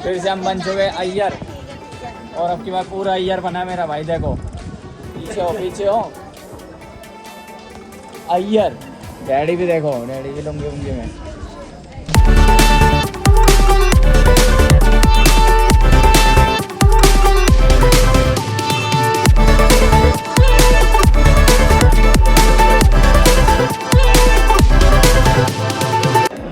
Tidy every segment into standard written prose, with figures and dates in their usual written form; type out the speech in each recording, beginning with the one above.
फिर से हम बन चुके अय्यर, और अब की बार पूरा अय्यर बना मेरा भाई। देखो पीछे हो अय्यर। डैडी भी देखो, डैडी भी लुंगी उंगी में।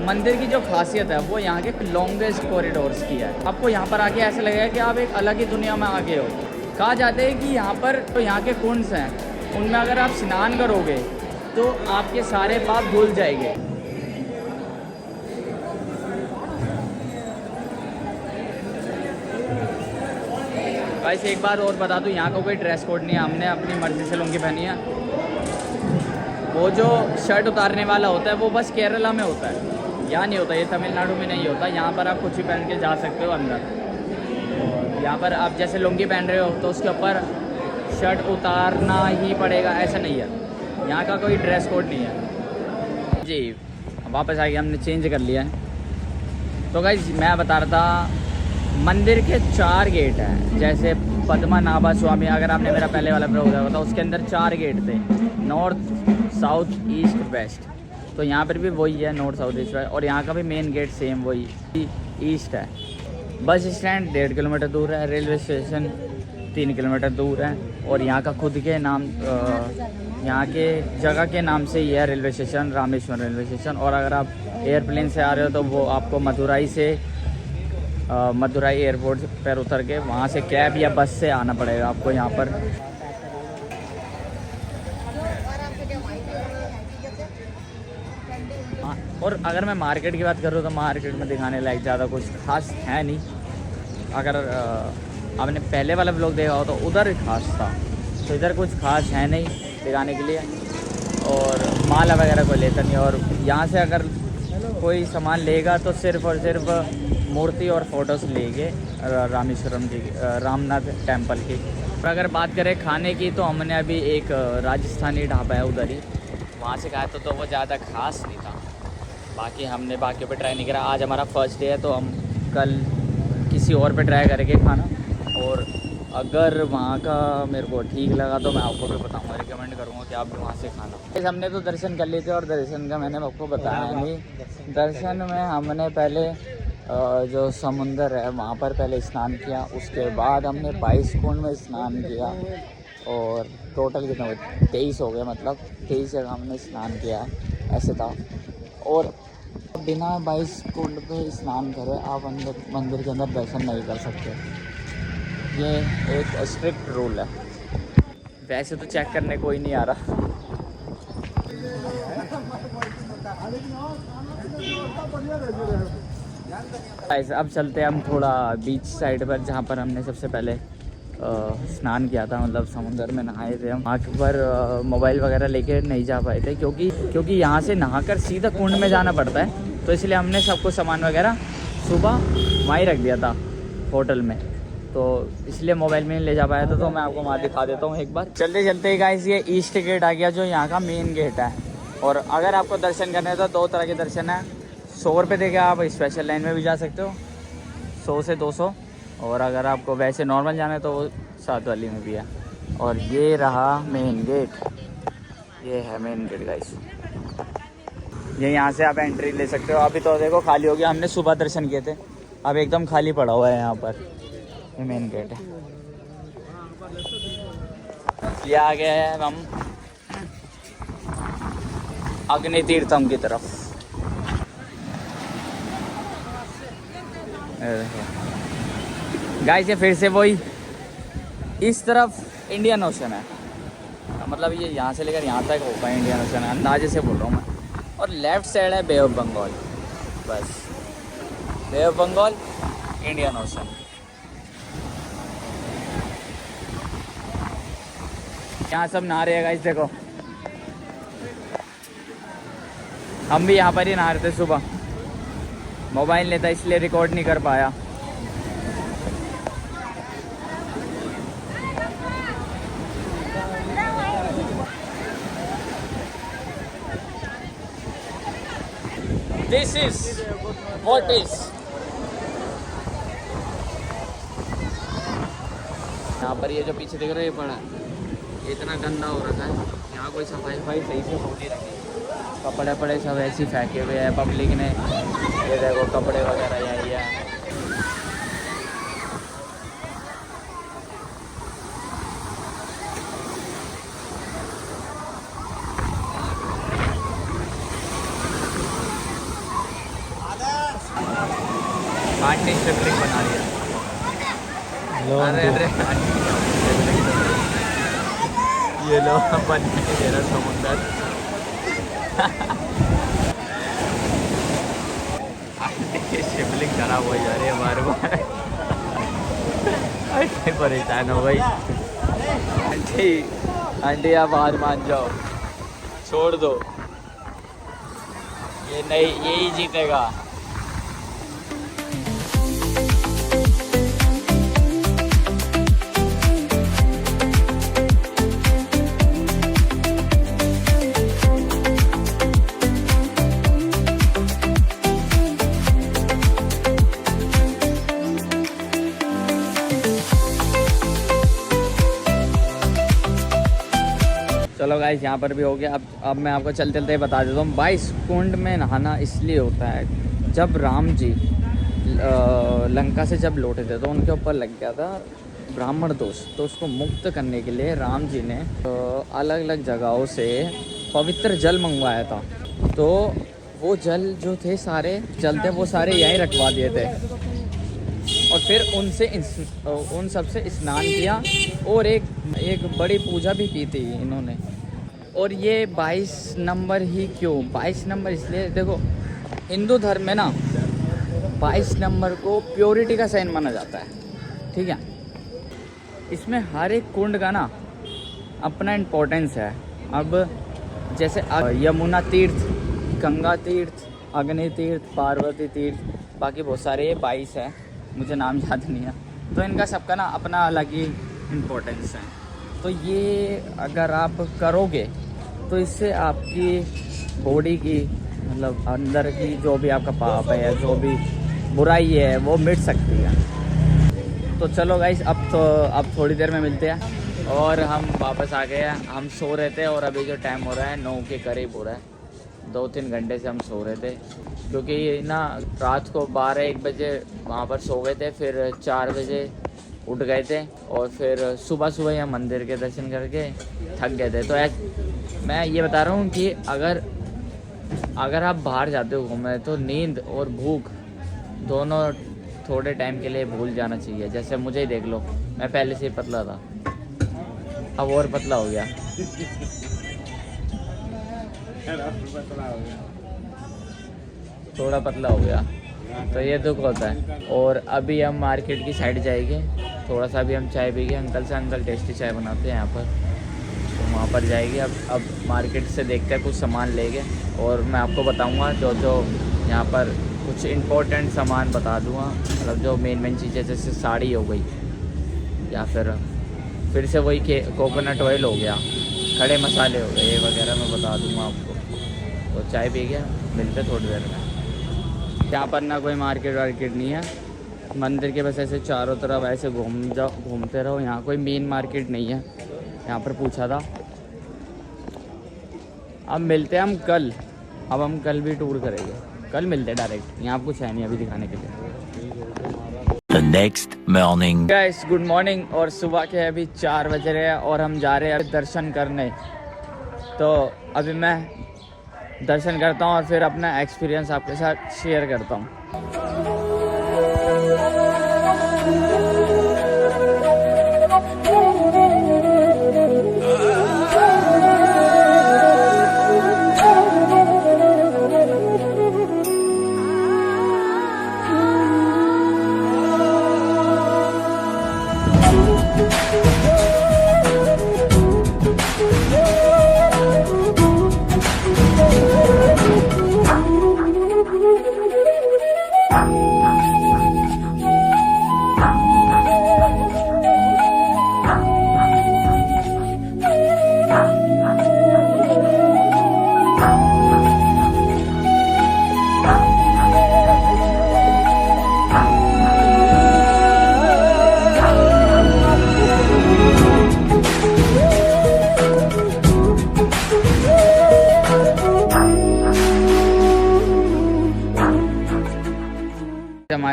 मंदिर की जो खासियत है वो यहाँ के लॉन्गेस्ट कॉरिडोर्स की है। आपको यहाँ पर आके ऐसा लगेगा कि आप एक अलग ही दुनिया में आ गए हो। कहा जाता है कि यहाँ पर तो यहाँ के कुंड्स हैं, उनमें अगर आप स्नान करोगे तो आपके सारे पाप धुल जाएंगे। गाइस एक बात और बता दूँ, यहाँ का कोई ड्रेस कोड नहीं है। हमने अपनी मर्जी से लुंगी पहनी है। वो जो शर्ट उतारने वाला होता है वो बस केरला में होता है, यहाँ नहीं होता। ये तमिलनाडु में नहीं होता। यहाँ पर आप कुछ भी पहन के जा सकते हो अंदर। यहाँ पर आप जैसे लुंगी पहन रहे हो तो उसके ऊपर शर्ट उतारना ही पड़ेगा, ऐसा नहीं है। यहाँ का कोई ड्रेस कोड नहीं है जी। वापस आ गया, हमने चेंज कर लिया है। तो गाइस मैं बता रहा था, मंदिर के 4 गेट हैं। जैसे पद्मनाभा स्वामी, अगर आपने मेरा पहले वाला ब्लॉग देखा था, उसके अंदर 4 गेट थे, नॉर्थ साउथ ईस्ट वेस्ट। तो यहाँ पर भी वही है, नॉर्थ साउथ ईस्ट वेस्ट। और यहाँ का भी मेन गेट सेम वही ईस्ट है। बस स्टैंड 1.5 किलोमीटर दूर है, रेलवे स्टेशन 3 किलोमीटर दूर है। और यहाँ का खुद के नाम, यहाँ के जगह के नाम से ही है railway station, Rameswaram railway station. और अगर आप एयरप्लेन से आ रहे हो तो वो आपको मदुराई से मदुराई एयरपोर्ट पर उतर के वहाँ से कैब या बस से आना पड़ेगा आपको यहाँ पर। और अगर मैं मार्केट की बात करूँ तो मार्केट में दिखाने लायक ज़्यादा कुछ खास है नहीं। अगर आपने पहले वाला ब्लॉग देखा हो तो उधर खास था, तो इधर कुछ खास है नहीं दिखाने के लिए। और माला वगैरह कोई लेता नहीं। और यहाँ से अगर कोई सामान लेगा तो सिर्फ़ और सिर्फ मूर्ति और फ़ोटोज़ लेंगे रामेश्वरम की, रामनाथ टेम्पल की। और अगर बात करें खाने की तो हमने अभी एक राजस्थानी ढाबा है उधर ही, वहाँ से खाया तो वो ज़्यादा खास नहीं था। बाकी हमने बाकी पे ट्राई नहीं करा। आज हमारा फर्स्ट डे है तो हम कल किसी और पे ट्राई करेंगे खाना। और अगर वहाँ का मेरे को ठीक लगा तो मैं आपको भी बताऊँगा, रिकमेंड करूँगा कि आप भी वहाँ से खाना। हमने तो दर्शन कर लिए थे, और दर्शन का मैंने आपको बताया नहीं। दर्शन में हमने पहले जो समुंदर है वहाँ पर पहले स्नान किया, उसके बाद हमने 22 कुंड में स्नान किया। और टोटल कितना हुआ, 23 हो गए, मतलब 23 जगह हमने स्नान किया, ऐसे था। और बिना 22 कुंड पे स्नान करे आप अंदर मंदिर के अंदर दर्शन नहीं कर सकते। ये एक स्ट्रिक्ट रूल है। वैसे तो चेक करने कोई नहीं आ रहा। अब चलते हैं हम थोड़ा बीच साइड पर, जहाँ पर हमने सबसे पहले स्नान किया था, मतलब समुद्र में नहाए थे हम। वहाँ पर मोबाइल वगैरह लेके नहीं जा पाए थे, क्योंकि यहाँ से नहाकर सीधा कुंड में जाना पड़ता है। तो इसलिए हमने सब कुछ सामान वगैरह सुबह वहीं रख दिया था होटल में, तो इसलिए मोबाइल में नहीं ले जा पाया था। तो मैं आपको वहाँ दिखा देता हूँ एक बार। चलते चलते गाइस ये ईस्ट गेट आ गया, जो यहाँ का मेन गेट है। और अगर आपको दर्शन करने तो 2 तरह के दर्शन है। 100 रुपये देके आप स्पेशल लाइन में भी जा सकते हो, 100 से 200। और अगर आपको वैसे नॉर्मल जाना है तो वो 7 वाली में भी है। और ये रहा मेन गेट, ये है मेन गेट गाइस। ये यहाँ से आप एंट्री ले सकते हो। अभी तो देखो खाली हो गया, हमने सुबह दर्शन किए थे, अब एकदम खाली पड़ा हुआ है यहाँ पर। ये मेन गेट है। ये आ गए हैं हम अग्नि तीर्थम की तरफ। गाइस ये फिर से वही, इस तरफ इंडियन ओशन है, मतलब ये यहाँ से लेकर यहाँ तक होगा इंडियन ओशन है, अंदाजे से बोल रहा हूँ मैं। और लेफ्ट साइड है बे ऑफ बंगाल, बस बे ऑफ बंगाल, इंडियन ओशन। यहाँ सब नहा रहे हैं गाइस, देखो हम भी यहाँ पर ही नहा रहे थे सुबह। मोबाइल लेता इसलिए रिकॉर्ड नहीं कर पाया। This is what is यहाँ पर ये जो पीछे दिख रहा है ये पड़ा है, इतना गंदा हो रखा है, यहाँ कोई सफाई सही से हो नहीं रखी। कपड़े पड़े सब ऐसे ही फेंके हुए हैं पब्लिक ने, ये देखो कपड़े वगैरह यही है। आंटी स्ट्रिपलिंग बना रही है। अरे अरे ये लो बन के दे रहा समुंदर। आंटी स्ट्रिपलिंग खराब हो जा रही है बार बार। आंटी परेशान हो गई। आंटी आंटी आप हार मान जाओ, छोड़ दो, ये नहीं, यही जीतेगा। चलो गाइस यहाँ पर भी हो गया। अब मैं आपको चलते चलते बता देता हूँ। 22 कुंड में नहाना इसलिए होता है, जब राम जी लंका से जब लौटे थे तो उनके ऊपर लग गया था ब्राह्मण दोष, तो उसको मुक्त करने के लिए राम जी ने अलग अलग जगहों से पवित्र जल मंगवाया था। तो वो जल जो थे सारे जल थे वो सारे यहीं रखवा दिए थे और फिर उन सब से स्नान किया और एक बड़ी पूजा भी की थी इन्होंने। और ये 22 नंबर ही क्यों? 22 नंबर इसलिए, देखो हिंदू धर्म में ना 22 नंबर को प्योरिटी का साइन माना जाता है, ठीक है। इसमें हर एक कुंड का ना अपना इम्पोर्टेंस है। अब जैसे यमुना तीर्थ, गंगा तीर्थ, अग्नि तीर्थ, पार्वती तीर्थ, बाकी बहुत सारे, ये 22 है, मुझे नाम याद नहीं है। तो इनका सबका ना अपना अलग ही इम्पोर्टेंस है। तो ये अगर आप करोगे तो इससे आपकी बॉडी की, मतलब अंदर की जो भी आपका पाप है या जो भी बुराई है वो मिट सकती है। तो चलो गाइस, अब थोड़ी देर में मिलते हैं। और हम वापस आ गए हैं। हम सो रहे थे और अभी जो टाइम हो रहा है 9 के करीब हो रहा है। 2-3 घंटे से हम सो रहे थे क्योंकि ना रात को 12-1 बजे वहाँ पर सो गए थे, फिर 4 बजे उठ गए थे और फिर सुबह सुबह यहाँ मंदिर के दर्शन करके थक गए थे। तो मैं ये बता रहा हूँ कि अगर आप बाहर जाते हो घूमने तो नींद और भूख दोनों थोड़े टाइम के लिए भूल जाना चाहिए। जैसे मुझे ही देख लो, मैं पहले से ही पतला था, अब और पतला हो गया। थोड़ा पतला हो गया तो ये दुख होता है। और अभी हम मार्केट की साइड जाएंगे, थोड़ा सा भी हम चाय पी के, अंकल से, अंकल टेस्टी चाय बनाते हैं यहाँ पर, तो वहाँ पर जाएंगे। अब मार्केट से देखते हैं, कुछ सामान लेंगे और मैं आपको बताऊँगा जो यहाँ पर कुछ इम्पोर्टेंट सामान बता दूँगा, मतलब जो मेन चीज़ें, जैसे साड़ी हो गई या फिर से वही कोकोनट ऑयल हो गया, खड़े मसाले हो गए, ये वगैरह मैं बता दूँगा आपको। तो चाय पी के मिलते थोड़ी देर में। यहाँ पर ना कोई मार्केट वार्केट नहीं है, मंदिर के बस ऐसे चारों तरफ ऐसे घूमते रहो। यहाँ कोई मेन मार्केट नहीं है, यहाँ पर पूछा था। अब मिलते हैं हम कल, अब हम कल भी टूर करेंगे, कल मिलते हैं डायरेक्ट। यहाँ कुछ है नहीं अभी दिखाने के लिए। The next morning. Guys good morning. और सुबह के अभी 4 बज रहे हैं और हम जा रहे हैं दर्शन करने। तो अभी मैं दर्शन करता हूँ और फिर अपना एक्सपीरियंस आपके साथ शेयर करता हूँ।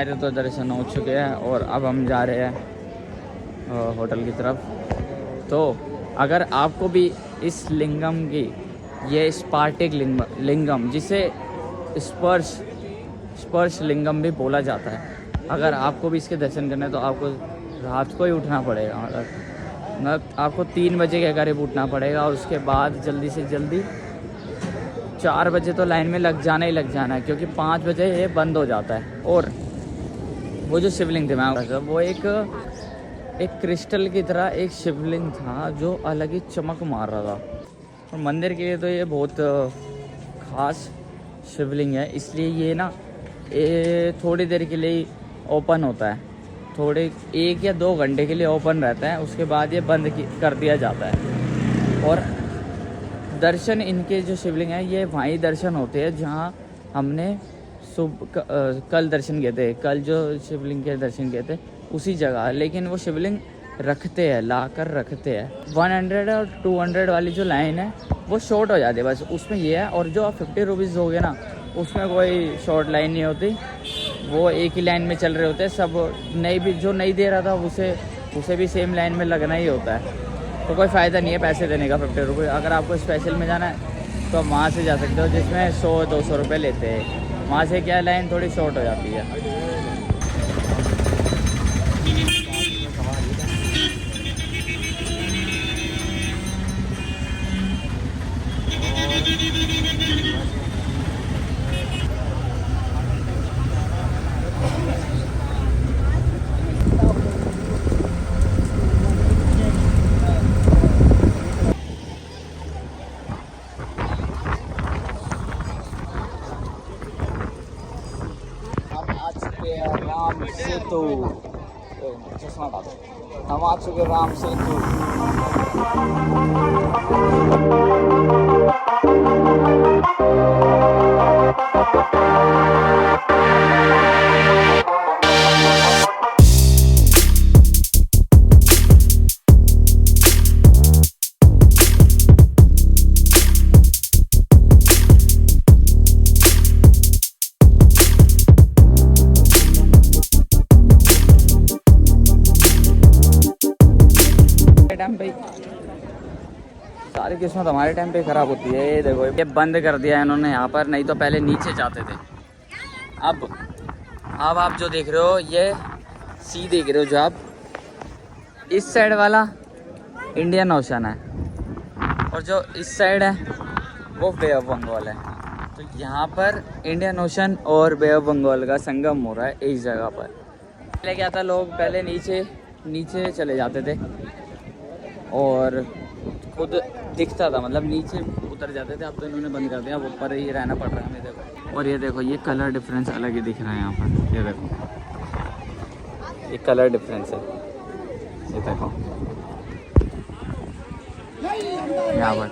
मेरे तो दर्शन हो चुके हैं और अब हम जा रहे हैं होटल की तरफ। तो अगर आपको भी इस लिंगम की, ये स्पार्टिक लिंगम जिसे स्पर्श लिंगम भी बोला जाता है, अगर आपको भी इसके दर्शन करने हैं तो आपको रात को ही उठना पड़ेगा। मतलब आपको 3 बजे के करीब उठना पड़ेगा और उसके बाद जल्दी से जल्दी 4 बजे तो लाइन में लग जाना है, क्योंकि 5 बजे ये बंद हो जाता है। और वो जो शिवलिंग थे मैं वो एक क्रिस्टल की तरह एक शिवलिंग था जो अलग ही चमक मार रहा था। और मंदिर के लिए तो ये बहुत ख़ास शिवलिंग है, इसलिए ये ना ये थोड़ी देर के लिए ओपन होता है, थोड़े 1 या 2 घंटे के लिए ओपन रहता है, उसके बाद ये बंद कर दिया जाता है। और दर्शन इनके जो शिवलिंग है ये वहीं दर्शन होते हैं जहाँ हमने कल दर्शन किए थे, कल जो शिवलिंग के दर्शन किए थे उसी जगह। लेकिन वो शिवलिंग रखते हैं, लाकर रखते हैं। 100 और 200 वाली जो लाइन है वो शॉर्ट हो जाती है, बस उसमें ये है। और जो आप 50 रुपीज़ दोगे ना, उसमें कोई शॉर्ट लाइन नहीं होती, वो एक ही लाइन में चल रहे होते हैं सब। जो नहीं दे रहा था उसे भी सेम लाइन में लगना ही होता है, तो कोई फ़ायदा नहीं है पैसे देने का 50 रुपये। अगर आपको स्पेशल में जाना है तो आप वहाँ से जा सकते हो, जिसमें 100-200 रुपये लेते हैं। वहाँ से क्या लाइन थोड़ी शॉर्ट हो जाती है। राम सेतु, चश्मा हटा दो। हम आ चुके राम सेतु। टाइम पे सारी किस्मत हमारे टाइम पे ख़राब होती है। ये देखो ये बंद कर दिया है इन्होंने यहाँ पर, नहीं तो पहले नीचे जाते थे। अब आप जो देख रहे हो ये सी देख रहे हो, जो आप इस साइड वाला इंडियन ओशन है और जो इस साइड है वो बे ऑफ बंगाल है। तो यहाँ पर इंडियन ओशन और बे ऑफ बंगाल का संगम हो रहा है इस जगह पर। पहले क्या था, लोग पहले नीचे चले जाते थे और खुद दिखता था, मतलब नीचे उतर जाते थे। अब तो इन्होंने बंद कर दिया, अब ऊपर ही रहना पड़ रहा है हमें। देखो, और ये देखो ये कलर डिफरेंस अलग ही दिख रहा है यहाँ पर। ये देखो ये कलर डिफरेंस है, ये देखो यहाँ पर।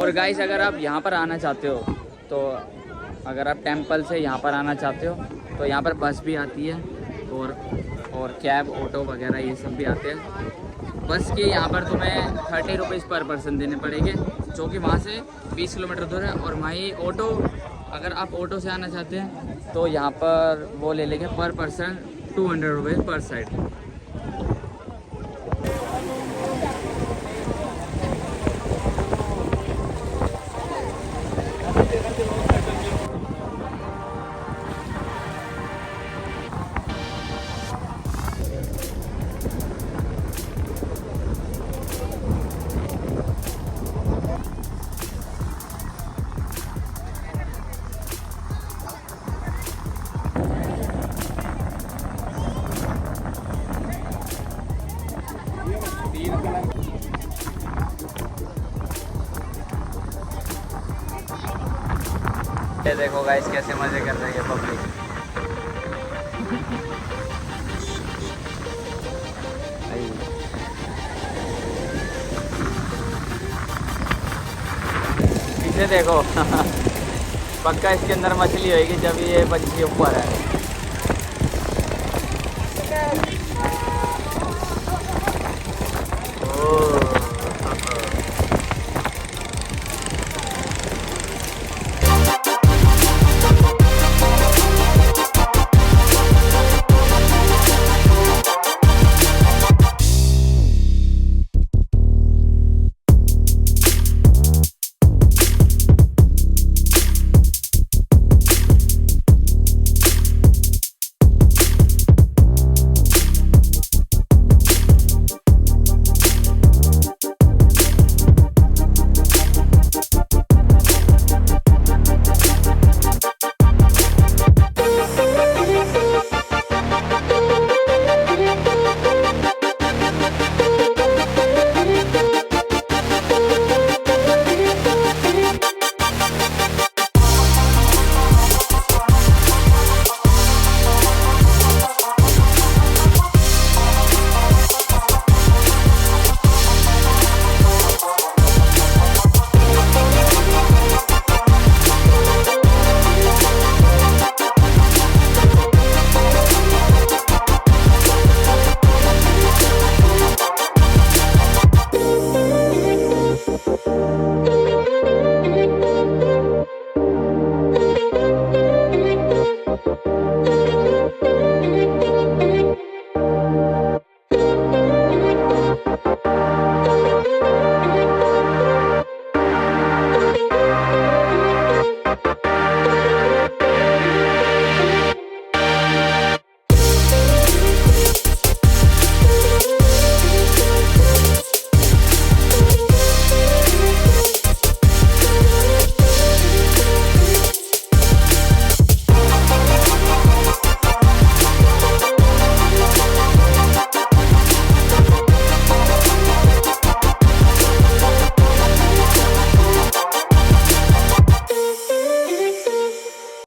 और गाइस अगर आप यहाँ पर आना चाहते हो, तो अगर आप टेंपल से यहाँ पर आना चाहते हो तो यहाँ पर बस भी आती है और कैब, ऑटो वगैरह ये सब भी आते हैं। बस के यहाँ पर तुम्हें 30 रुपीज़ पर पर्सन देने पड़ेंगे, जो कि वहाँ से 20 किलोमीटर दूर है। और वहीं ऑटो, अगर आप ऑटो से आना चाहते हैं तो यहाँ पर वो ले लेंगे पर पर्सन 200 रुपीज़ पर साइड। ये देखो गाइस कैसे मजे कर रही है पब्लिक। पीछे देखो पक्का इसके अंदर मछली होगी जब ये पंछी ऊपर है। ओह